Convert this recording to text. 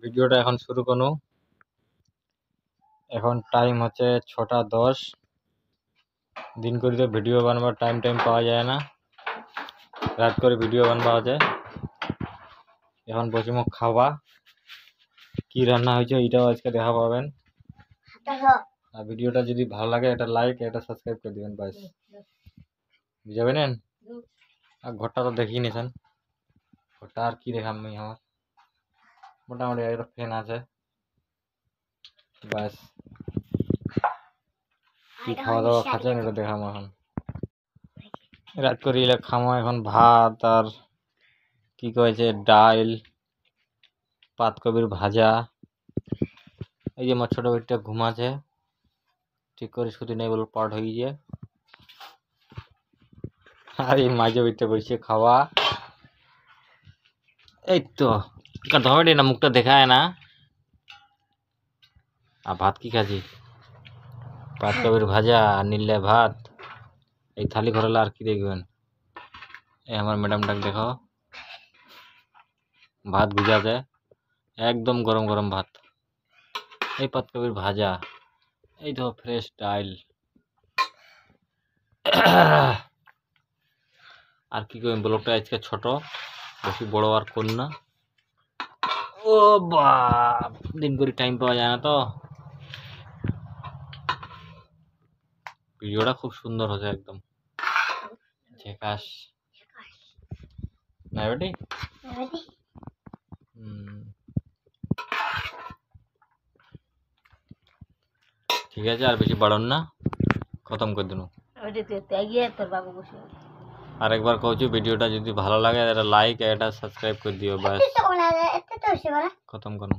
ভিডিওটা এখন শুরু করো। এখন টাইম হচ্ছে 6টা 10। দিন করে তো ভিডিও বানাবার টাইম পাওয়া যায় না, রাত করে ভিডিও বানবা আছে। এখন বসে মুখ খাওয়া, কি রান্না হয়েছে এটাও আজকে দেখা পাবেন। আর ভিডিওটা যদি ভালো লাগে একটা লাইক একটা সাবস্ক্রাইব করে দিবেন, বাস বুঝাবেন। আর ঘরটা তো দেখিয়ে নিয়েছেন, ঘরটা আর কি দেখাম আমি। আমার মোটামুটি একটা ফ্যান আছে, বাস। কি খাওয়া দাওয়া খাচ্ছেন এটা দেখাম এখন। রাত করে এলে খামো এখন ভাত আর কি কয়েছে ডাল, পাতকপির ভাজা। এই যে আমার ছোট বেটিটা ঘুমাচ্ছে, ঠিক করে শুতে নেই বলে পাট হয়ে গিয়ে। আর এই মাঝে বেটিটা বসে খাওয়া। এই তো কথা হবে না, মুখটা দেখায় না। আর ভাত কি খাচ্ছি, পাতকপির ভাজা আর নীলে ভাত। এই থালি ঘরালে আর কি দেখবেন। এই আমার ম্যাডামটাকে দেখো, ভাত ভিজাতে একদম গরম গরম ভাত, এই পাতকপির ভাজা, এই তো ফ্রেশ ডাল। আর কি করবেন, ব্লগটা আজকে ছোট, বেশি বড় আর কোন না। ও বাপ, দিন করে টাইম পাওয়া যায় না তো। ভিডিওটা খুব সুন্দর হচ্ছে, একদম ঝেকাস না বেটি। ঠিক আছে, আর বেশি বাড়ন না, খতম করে দিন। আরেকবার কইছি, ভিডিওটা যদি ভালো লাগে একটা লাইক একটা সাবস্ক্রাইব করে দিও, বাস খতম করো।